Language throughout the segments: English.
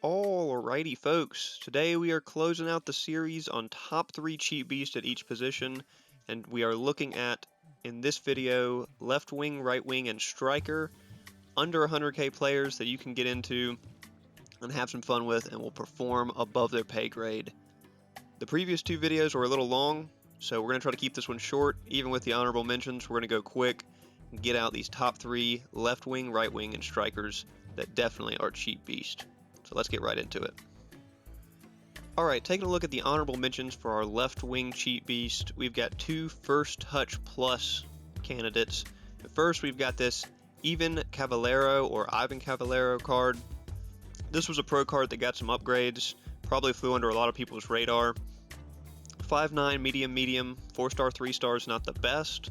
Alrighty, folks. Today we are closing out the series on top 3 cheat beasts at each position, and we are looking at, in this video, left wing, right wing, and striker, under 100k players that you can get into and have some fun with and will perform above their pay grade. The previous 2 videos were a little long, so we're going to try to keep this one short. Even with the honorable mentions, we're going to go quick and get out these top 3 left wing, right wing, and strikers that definitely are cheat beasts. So let's get right into it. Alright, taking a look at the honorable mentions for our left wing cheat beast, we've got 2 first touch plus candidates. First, we've got this Ivan Cavallero or Ivan Cavallero card. This was a pro card that got some upgrades, probably flew under a lot of people's radar. 5'9", medium, 4-star, 3-star is not the best,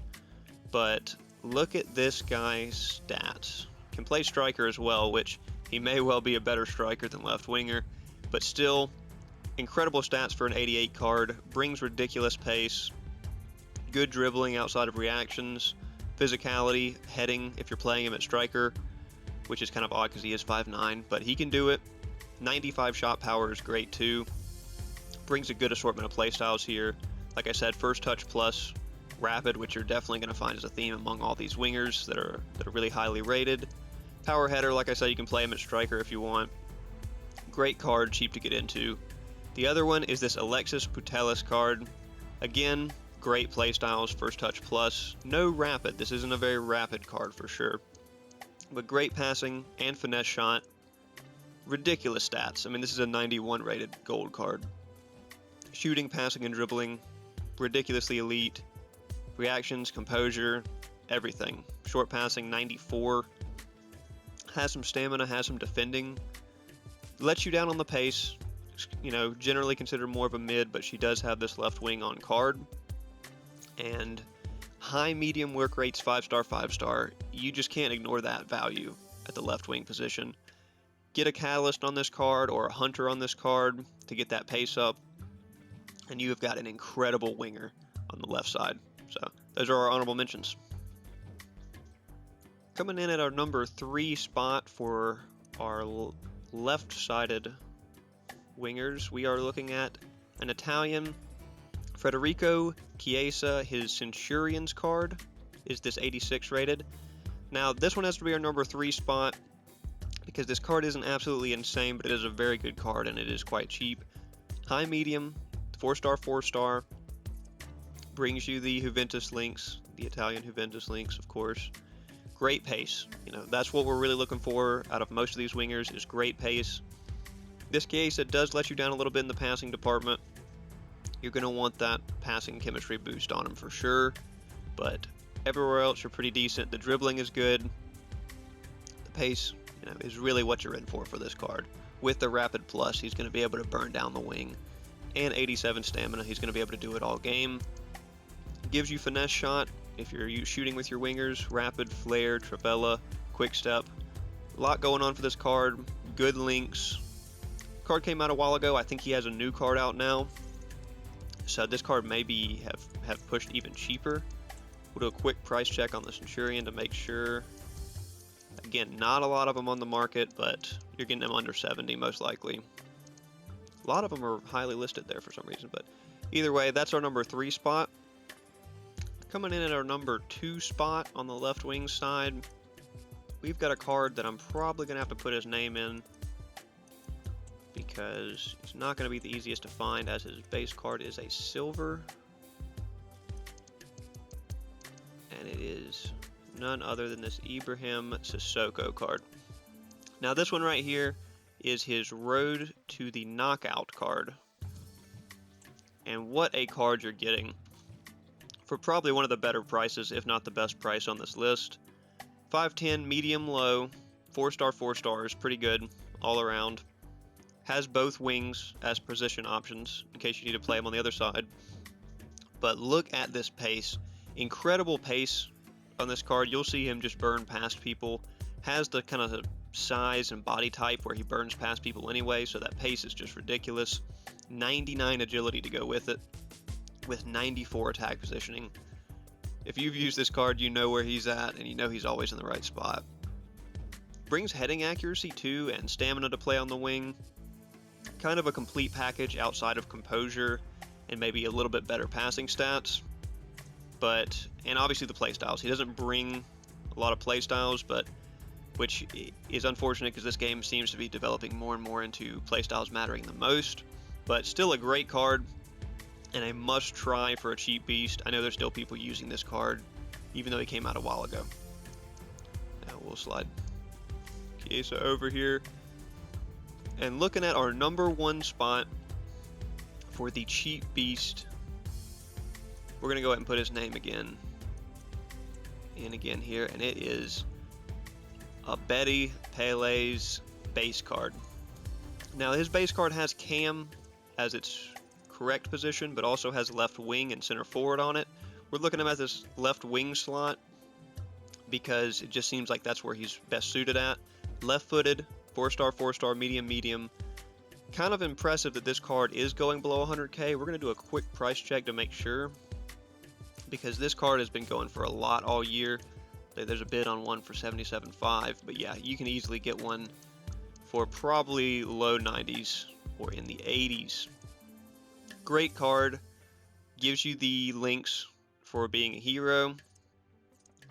but look at this guy's stats. Can play striker as well, which he may well be a better striker than left winger, but still, incredible stats for an 88 card, brings ridiculous pace, good dribbling outside of reactions, physicality, heading if you're playing him at striker, which is kind of odd because he is 5'9", but he can do it. 95 shot power is great too. Brings a good assortment of playstyles here. Like I said, first touch plus rapid, which you're definitely going to find as a theme among all these wingers that are really highly rated. Power header, like I said, you can play him at striker if you want. Great card, cheap to get into. The other one is this Alexis Putellas card. Again, great playstyles, first touch plus. No rapid, this isn't a very rapid card for sure. But great passing and finesse shot. Ridiculous stats. I mean, this is a 91 rated gold card. Shooting, passing, and dribbling, ridiculously elite. Reactions, composure, everything. Short passing, 94. Has some stamina, has some defending. Lets you down on the pace. You know, generally considered more of a mid, but she does have this left wing on card. And high medium work rates, 5-star, 5-star. You just can't ignore that value at the left wing position. Get a catalyst on this card or a hunter on this card to get that pace up, and you have got an incredible winger on the left side. So those are our honorable mentions. Coming in at our number 3 spot for our left-sided wingers, we are looking at an Italian, Federico Chiesa. His Centurions card is this 86 rated. Now this one has to be our number 3 spot because this card isn't absolutely insane, but it is a very good card and it is quite cheap. High medium, 4-star, 4-star, brings you the Juventus links, the Italian Juventus links, of course. Great pace. You know, that's what we're really looking for out of most of these wingers is great pace. This case, it does let you down a little bit in the passing department. You're going to want that passing chemistry boost on him for sure, but everywhere else you're pretty decent. The dribbling is good. The pace, you know, is really what you're in for this card. With the rapid plus, he's going to be able to burn down the wing, and 87 stamina. He's going to be able to do it all game. Gives you finesse shot if you're shooting with your wingers, rapid, flare, trivela, quick step. A lot going on for this card. Good links. Card came out a while ago. I think he has a new card out now, so this card maybe have pushed even cheaper. We'll do a quick price check on the Centurion to make sure. Again, not a lot of them on the market, but you're getting them under 70 most likely. A lot of them are highly listed there for some reason, but either way, that's our number 3 spot. Coming in at our number 2 spot on the left wing side, we've got a card that I'm probably going to have to put his name in because it's not going to be the easiest to find, as his base card is a silver. And it is none other than this Ibrahim Sissoko card. Now this one right here is his Road to the Knockout card. And what a card you're getting for probably one of the better prices, if not the best price on this list. 5'10", medium low, 4-star, 4-star is pretty good all around. Has both wings as position options in case you need to play him on the other side. But look at this pace. Incredible pace on this card. You'll see him just burn past people. Has the kind of size and body type where he burns past people anyway, so that pace is just ridiculous. 99 agility to go with it, with 94 attack positioning. If you've used this card, you know where he's at, and you know he's always in the right spot. Brings heading accuracy too, and stamina to play on the wing. Kind of a complete package outside of composure and maybe a little bit better passing stats. And obviously the playstyles. He doesn't bring a lot of playstyles, which is unfortunate because this game seems to be developing more and more into playstyles mattering the most. But still a great card and a must try for a cheap beast. I know there's still people using this card, even though he came out a while ago. Now we'll slide Chiesa over here. And looking at our number 1 spot for the cheap beast, we're going to go ahead and put his name again and again here, and it is a Betty Pele's base card. Now his base card has Cam as its correct position, but also has left wing and center forward on it. We're looking at this left wing slot because it just seems like that's where he's best suited at. Left-footed, 4-star, 4-star, medium, medium. Kind of impressive that this card is going below 100k. We're going to do a quick price check to make sure, because this card has been going for a lot all year. There's a bid on one for 77.5, but yeah, you can easily get one for probably low 90s or in the 80s. Great card, gives you the links for being a hero.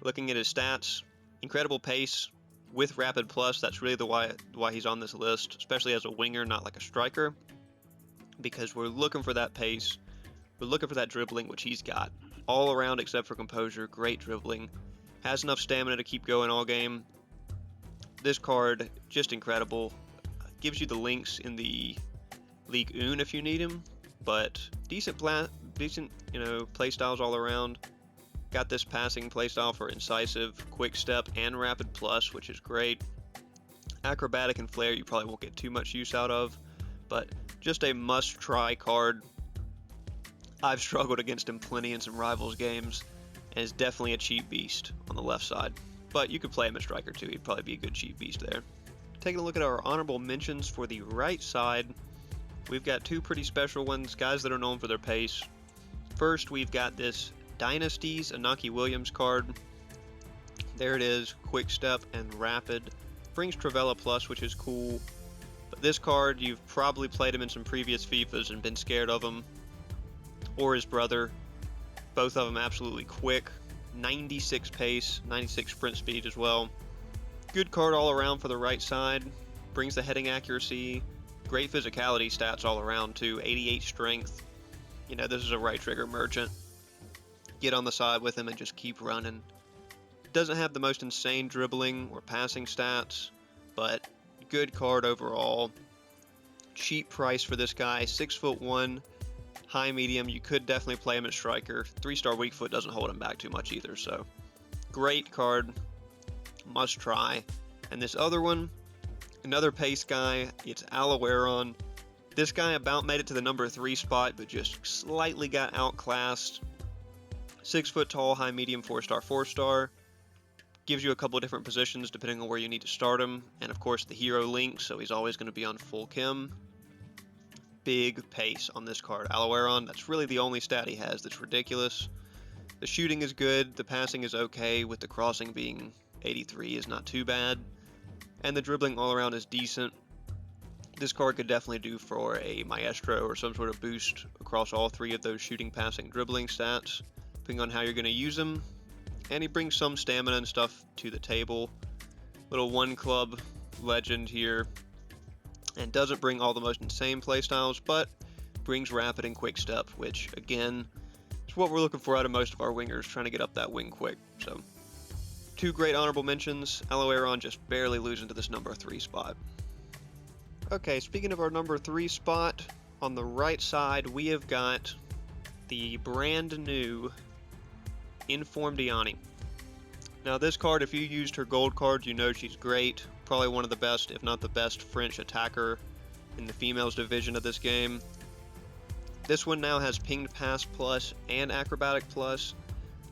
Looking at his stats, incredible pace with rapid plus. That's really why he's on this list, especially as a winger, not like a striker, because we're looking for that pace. We're looking for that dribbling, which he's got all around except for composure. Great dribbling, has enough stamina to keep going all game. This card, just incredible. Gives you the links in the League 1 if you need him, but decent play styles all around. Got this passing playstyle for incisive, quick step, and rapid plus, which is great. Acrobatic and flair you probably won't get too much use out of, but just a must-try card. I've struggled against him plenty in some Rivals games, and is definitely a cheap beast on the left side. But you could play him at striker too, he'd probably be a good cheap beast there. Taking a look at our honorable mentions for the right side, we've got two pretty special ones, guys that are known for their pace. First, we've got this Dynasties Inaki Williams card. There it is, quick step and rapid. Brings Travella plus, which is cool. But this card, you've probably played him in some previous FIFAs and been scared of him. Or his brother. Both of them absolutely quick. 96 pace, 96 sprint speed as well. Good card all around for the right side. Brings the heading accuracy. Great physicality stats all around too. 88 strength. You know, this is a right trigger merchant. Get on the side with him and just keep running. Doesn't have the most insane dribbling or passing stats, but good card overall. Cheap price for this guy, 6'1", high medium. You could definitely play him at striker. 3-star weak foot doesn't hold him back too much either, so great card, must try. And this other one, another pace guy, it's Alaweron. This guy about made it to the number 3 spot, but just slightly got outclassed. 6 foot tall, high medium, 4-star, 4-star. Gives you a couple different positions depending on where you need to start him. And of course the hero link, so he's always going to be on full chem. Big pace on this card. Alaweron, that's really the only stat he has that's ridiculous. The shooting is good, the passing is okay, with the crossing being 83 is not too bad. And the dribbling all around is decent. This card could definitely do for a maestro or some sort of boost across all 3 of those shooting, passing, dribbling stats, depending on how you're going to use them. And he brings some stamina and stuff to the table. Little one club legend here. And doesn't bring all the most insane playstyles, but brings rapid and quick step, which again is what we're looking for out of most of our wingers, trying to get up that wing quick. So 2 great honorable mentions. Alaweron just barely losing to this number 3 spot. Okay, speaking of our number 3 spot, on the right side we have got the brand new Inform Diani. Now this card, if you used her gold card, you know she's great. Probably one of the best, if not the best, French attacker in the females division of this game. This one now has pinged pass plus and acrobatic plus.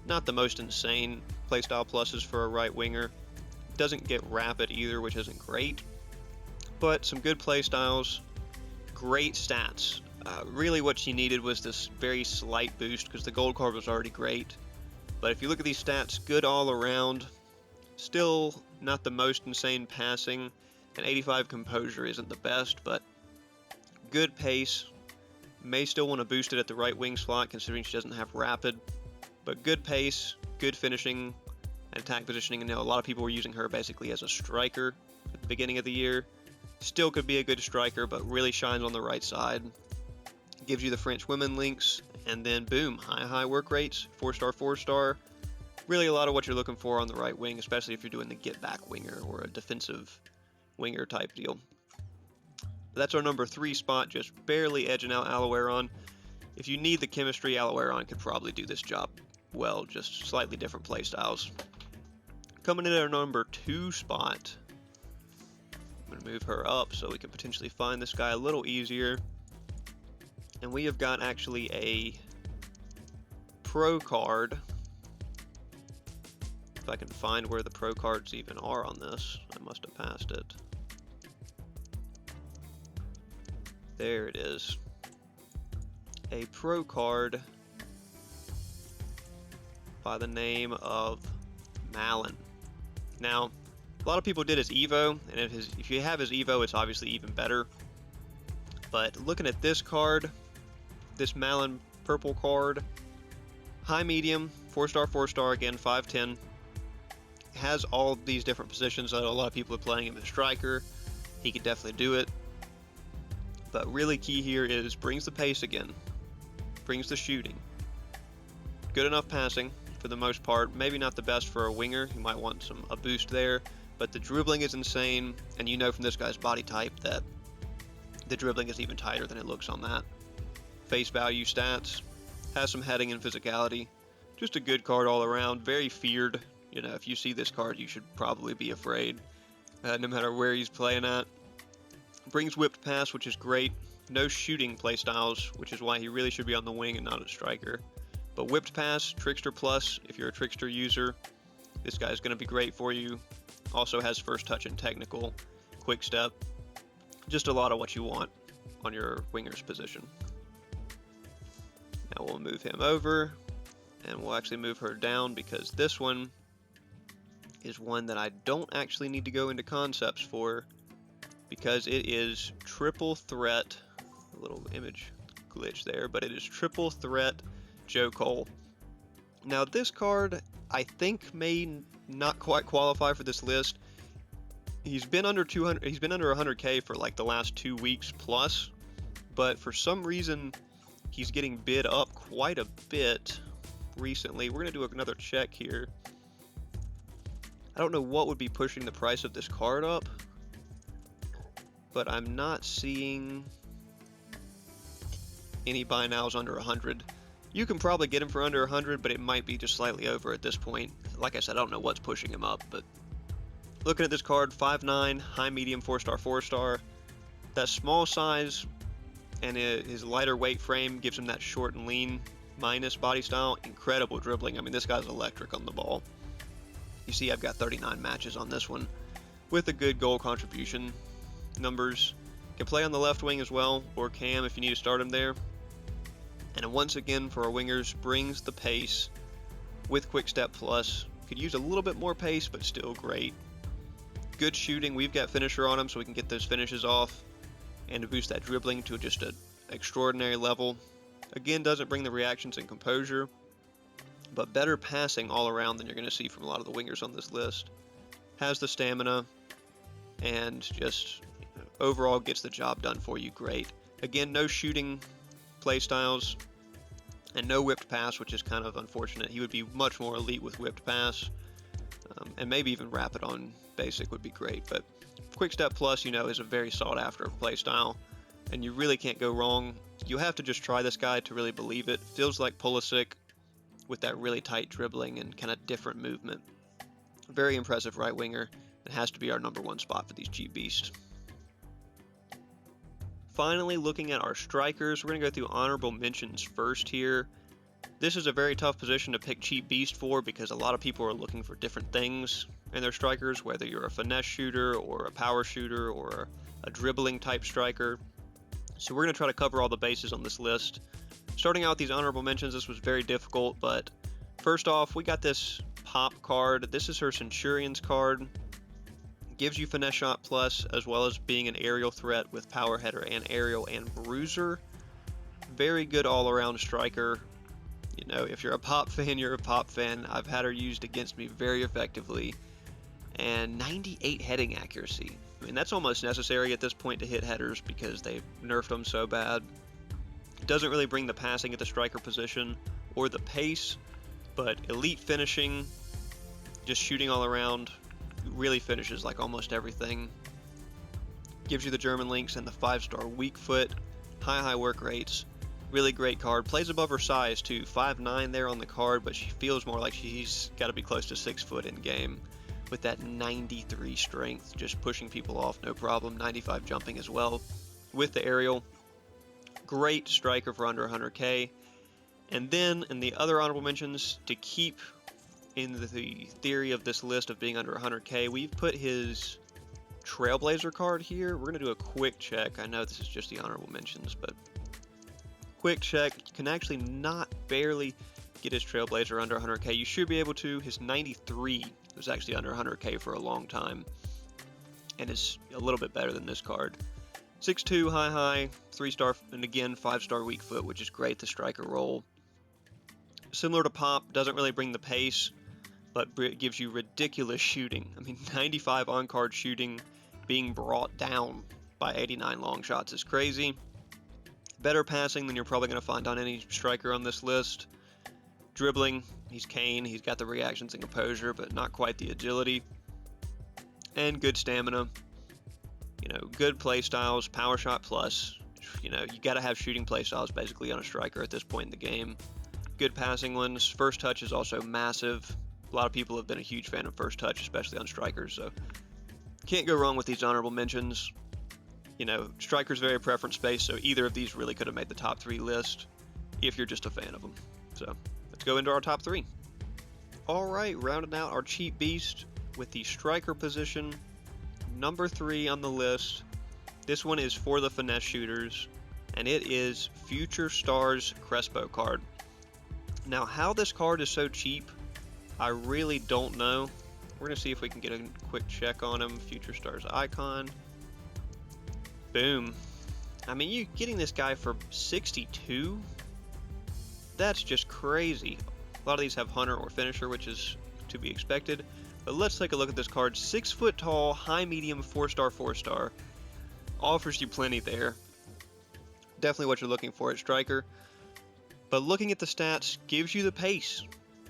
Not the most insane playstyle pluses for a right winger. Doesn't get rapid either, which isn't great. But some good playstyles, great stats. Really what she needed was this very slight boost because the gold card was already great. But if you look at these stats, good all around. Still not the most insane passing, and 85 composure isn't the best, but good pace. May still want to boost it at the right wing slot considering she doesn't have rapid, but good pace, good finishing, and attack positioning. And a lot of people were using her basically as a striker at the beginning of the year. Still could be a good striker, but really shines on the right side. Gives you the French women links, and then boom, high work rates, 4-star, 4-star. Really a lot of what you're looking for on the right wing, especially if you're doing the get back winger or a defensive winger type deal. That's our number 3 spot, just barely edging out Aloeron. If you need the chemistry, Aloeron could probably do this job well, just slightly different playstyles. Coming in at our number 2 spot, I'm going to move her up so we can potentially find this guy a little easier. And we have got actually a pro card. If I can find where the pro cards even are on this, I must have passed it. There it is. A pro card by the name of Malin. Now, a lot of people did his Evo, and if you have his Evo, it's obviously even better. But looking at this card, this Malin purple card, high medium, 4-star, 4-star, again, 5'10", has all these different positions that a lot of people are playing him as striker. He could definitely do it. But really key here is brings the pace again, brings the shooting. Good enough passing for the most part, maybe not the best for a winger, you might want a boost there, but the dribbling is insane, and you know from this guy's body type that the dribbling is even tighter than it looks on that. Face value stats, has some heading and physicality, just a good card all around, very feared. You know, if you see this card, you should probably be afraid, no matter where he's playing at. Brings whipped pass, which is great. No shooting playstyles, which is why he really should be on the wing and not a striker. But whipped pass, trickster plus, if you're a trickster user, this guy is going to be great for you. Also has first touch and technical, quick step. Just a lot of what you want on your winger's position. Now we'll move him over, and we'll actually move her down because this one is one that I don't actually need to go into concepts for, because it is triple threat, a little image glitch there, but it is triple threat Joe Cole. Now this card I think may not quite qualify for this list. He's been under 100k for like the last 2 weeks plus, but for some reason he's getting bid up quite a bit recently. We're gonna do another check here. I don't know what would be pushing the price of this card up, but I'm not seeing any buy nows under 100. You can probably get him for under 100, but it might be just slightly over at this point. Like I said, I don't know what's pushing him up, but looking at this card, 5'9", high medium, 4-star, 4-star. That small size and his lighter weight frame gives him that short and lean minus body style. Incredible dribbling. I mean, this guy's electric on the ball. You see I've got 39 matches on this one with a good goal contribution numbers. Can play on the left wing as well, or cam if you need to start him there. And once again for our wingers, brings the pace with quick step plus. Could use a little bit more pace, but still great. Good shooting. We've got finisher on him, so we can get those finishes off and to boost that dribbling to just an extraordinary level. Again, doesn't bring the reactions and composure, but better passing all around than you're going to see from a lot of the wingers on this list. Has the stamina and just overall gets the job done for you great. Again, no shooting playstyles and no whipped pass, which is kind of unfortunate. He would be much more elite with whipped pass, and maybe even rapid on basic would be great. But quick step plus, you know, is a very sought after playstyle, and you really can't go wrong. You have to just try this guy to really believe it. Feels like Pulisic with that really tight dribbling and kind of different movement. Very impressive right winger. It has to be our number 1 spot for these cheap beasts. Finally, looking at our strikers, we're going to go through honorable mentions first here. This is a very tough position to pick cheap beast for because a lot of people are looking for different things in their strikers, whether you're a finesse shooter or a power shooter or a dribbling type striker. So we're going to try to cover all the bases on this list. Starting out with these honorable mentions, this was very difficult, but first off, we got this Pop card. This is her Centurions card. Gives you finesse shot plus, as well as being an aerial threat with power header and aerial and bruiser. Very good all-around striker. You know, if you're a Pop fan, you're a Pop fan. I've had her used against me very effectively. And 98 heading accuracy. I mean, that's almost necessary at this point to hit headers because they've nerfed them so bad. Doesn't really bring the passing at the striker position or the pace, but elite finishing, just shooting all around, really finishes like almost everything. Gives you the German links and the 5-star weak foot, high work rates. Really great card. Plays above her size too, 5'9" there on the card, but she feels more like she's got to be close to 6 foot in game. With that 93 strength, just pushing people off, no problem. 95 jumping as well. With the aerial, great striker for under 100k. And then in the other honorable mentions, to keep in the theory of this list of being under 100k, we've put his Trailblazer card here. We're going to do a quick check. I know this is just the honorable mentions, but quick check. You can actually not barely get his Trailblazer under 100k. You should be able to. His 93 was actually under 100k for a long time, and is a little bit better than this card. 6'2", high, 3-star, and again 5-star weak foot, which is great. The striker role, similar to Pop, doesn't really bring the pace, but it gives you ridiculous shooting. I mean, 95 on-card shooting being brought down by 89 long shots is crazy. Better passing than you're probably going to find on any striker on this list. Dribbling, he's Kane, he's got the reactions and composure, but not quite the agility. And good stamina. You know, good play styles, power shot plus. You know, you got to have shooting play styles basically on a striker at this point in the game. Good passing ones. First touch is also massive. A lot of people have been a huge fan of first touch, especially on strikers, so can't go wrong with these honorable mentions. You know, striker's very preference based, so either of these really could have made the top 3 list if you're just a fan of them. So let's go into our top 3. Alright, rounding out our cheap beast with the striker position, number 3 on the list. This one is for the finesse shooters, and it is Future Stars Crespo card. Now, how this card is so cheap, I really don't know. We're going to see if we can get a quick check on him. Future Stars icon. Boom. I mean, you getting this guy for 62? That's just crazy. A lot of these have Hunter or Finisher, which is to be expected. But let's take a look at this card. 6 foot tall, high medium, 4-star, 4-star. Offers you plenty there. Definitely what you're looking for at striker. But looking at the stats, gives you the pace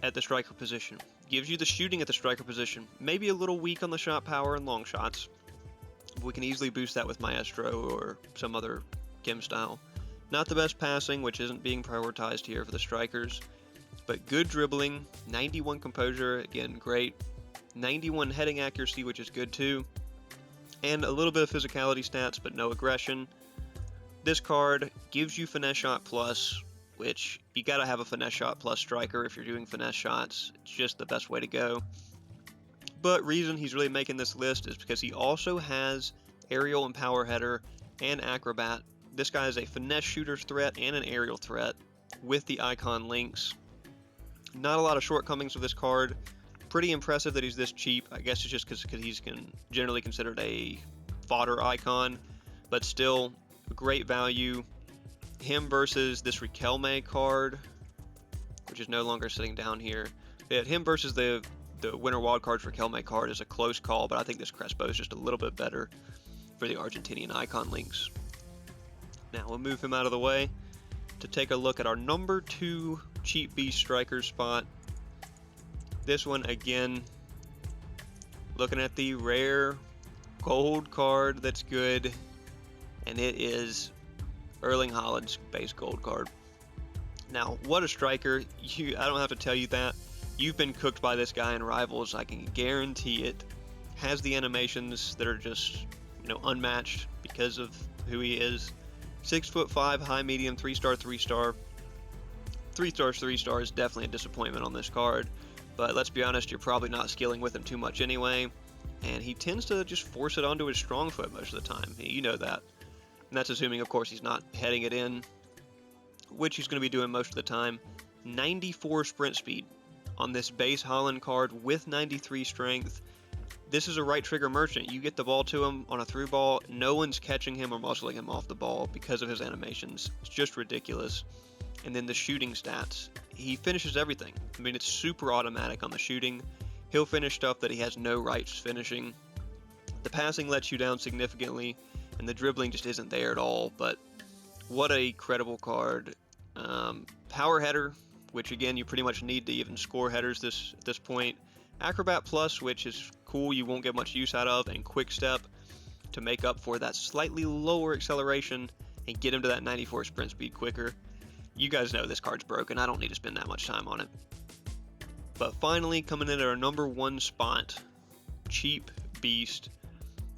at the striker position. Gives you the shooting at the striker position. Maybe a little weak on the shot power and long shots. We can easily boost that with Maestro or some other chem style. Not the best passing, which isn't being prioritized here for the strikers. But good dribbling, 91 composure, again great. 91 heading accuracy, which is good too. And a little bit of physicality stats, but no aggression. This card gives you finesse shot plus, which you gotta have a finesse shot plus striker if you're doing finesse shots. It's just the best way to go. But reason he's really making this list is because he also has aerial and power header and acrobat. This guy is a finesse shooter's threat and an aerial threat with the icon links. Not a lot of shortcomings with this card. Pretty impressive that he's this cheap. I guess it's just because he's generally considered a fodder icon, but still great value. Him versus this Riquelme card, which is no longer sitting down here. Yeah, him versus the Winter Wildcards Riquelme card is a close call, but I think this Crespo is just a little bit better for the Argentinian icon links. Now we'll move him out of the way to take a look at our number 2 cheap beast striker spot. This one again, looking at the rare gold card that's good, and it is Erling Haaland's base gold card. Now, what a striker. I don't have to tell you that. You've been cooked by this guy in Rivals, I can guarantee it. Has the animations that are just, you know, unmatched because of who he is. 6'5", high medium, 3-star, 3-star. 3-stars, 3-star is definitely a disappointment on this card, but let's be honest, you're probably not skilling with him too much anyway, and he tends to just force it onto his strong foot most of the time. You know that. And that's assuming, of course, he's not heading it in, which he's going to be doing most of the time. 94 sprint speed on this base Haaland card with 93 strength. This is a right trigger merchant. You get the ball to him on a through ball, no one's catching him or muscling him off the ball because of his animations. It's just ridiculous. And then the shooting stats. He finishes everything. I mean, it's super automatic on the shooting. He'll finish stuff that he has no rights finishing. The passing lets you down significantly, and the dribbling just isn't there at all. But what a credible card. Power header, which again you pretty much need to even score headers at this point. Acrobat Plus, which is cool, you won't get much use out of, and Quick Step to make up for that slightly lower acceleration and get him to that 94 sprint speed quicker. You guys know this card's broken. I don't need to spend that much time on it. But finally, coming in at our number 1 spot, cheap beast,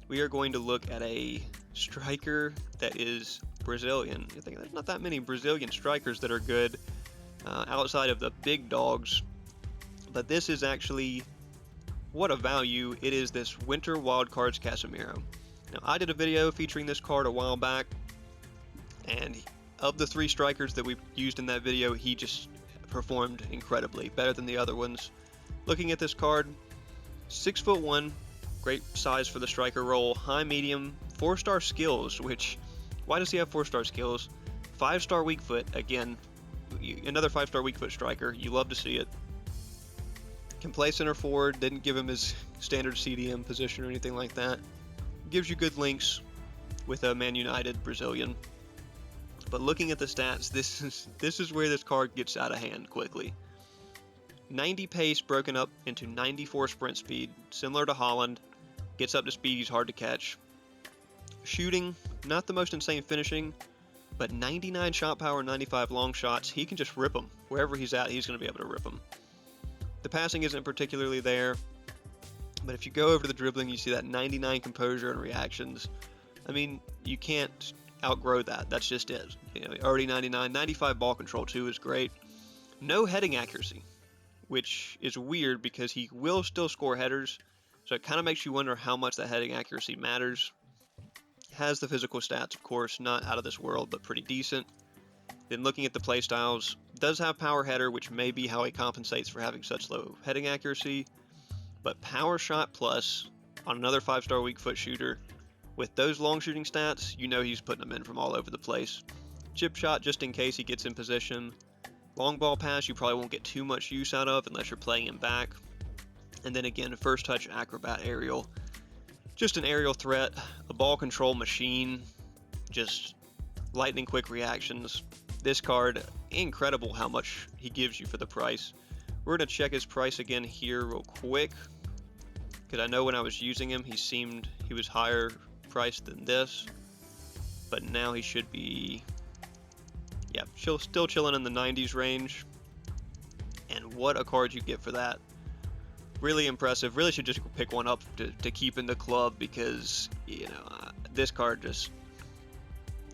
we are going to look at a striker that is Brazilian. You think there's not that many Brazilian strikers that are good outside of the big dogs, but this is actually, what a value. It is this Winter Wildcards Casemiro. Now, I did a video featuring this card a while back, and of the 3 strikers that we used in that video, he just performed incredibly, better than the other ones. Looking at this card, 6'1", great size for the striker role, high medium, 4-star skills, which, why does he have 4-star skills? 5-star weak foot, again, another 5-star weak foot striker, you love to see it. Can play center forward, didn't give him his standard CDM position or anything like that. Gives you good links with a Man United Brazilian. But looking at the stats, this is where this card gets out of hand quickly. 90 pace broken up into 94 sprint speed, similar to Haaland. Gets up to speed, he's hard to catch. Shooting, not the most insane finishing, but 99 shot power, 95 long shots. He can just rip them. Wherever he's at, he's going to be able to rip them. The passing isn't particularly there, but if you go over to the dribbling, you see that 99 composure and reactions. I mean, you can't outgrow that. That's just it. You know, already 99. 95 ball control too is great. No heading accuracy, which is weird because he will still score headers, so it kind of makes you wonder how much that heading accuracy matters. Has the physical stats, of course, not out of this world, but pretty decent. Then looking at the playstyles, does have power header, which may be how he compensates for having such low heading accuracy, but power shot plus on another 5-star weak foot shooter. With those long shooting stats, you know he's putting them in from all over the place. Chip shot just in case he gets in position. Long ball pass you probably won't get too much use out of unless you're playing him back. And then again, first touch acrobat aerial. Just an aerial threat, a ball control machine, just lightning quick reactions. This card, incredible how much he gives you for the price. We're going to check his price again here real quick, because I know when I was using him, he was higher priced than this, but now he should be, yeah, still chilling in the 90s range. And what a card you get for that. Really impressive. Really should just pick one up to keep in the club, because, you know, this card just,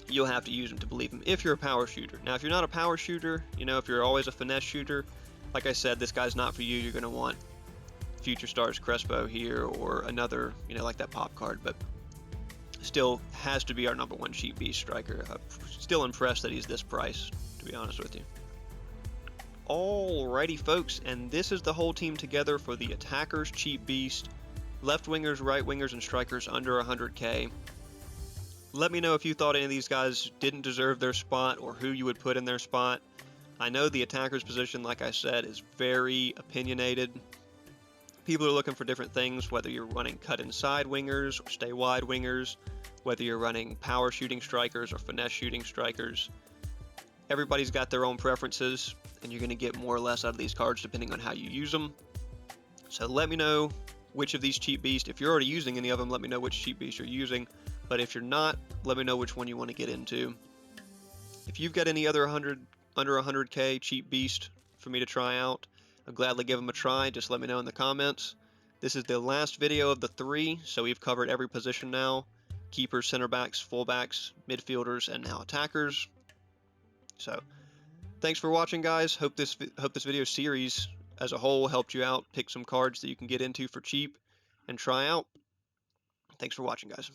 you'll have to use him to believe him if you're a power shooter. Now, if you're not a power shooter, you know, if you're always a finesse shooter, like I said, this guy's not for you. You're going to want Future Stars Crespo here, or another, you know, like that pop card, but still has to be our number 1 cheap beast striker. I'm still impressed that he's this price, to be honest with you. Alrighty folks, and this is the whole team together for the attackers cheap beast, left wingers, right wingers, and strikers under 100k. Let me know if you thought any of these guys didn't deserve their spot, or who you would put in their spot. I know the attacker's position, like I said, is very opinionated. People are looking for different things, whether you're running cut inside wingers or stay wide wingers, whether you're running power shooting strikers or finesse shooting strikers. Everybody's got their own preferences, and you're going to get more or less out of these cards depending on how you use them. So let me know which of these cheap beasts, if you're already using any of them, let me know which cheap beast you're using. But if you're not, let me know which one you want to get into. If you've got any other under 100k cheap beast for me to try out, I'll gladly give them a try. Just let me know in the comments. This is the last video of the 3, so we've covered every position now. Keepers, center backs, fullbacks, midfielders, and now attackers. So thanks for watching, guys. Hope this video series as a whole helped you out. Pick some cards that you can get into for cheap and try out. Thanks for watching, guys.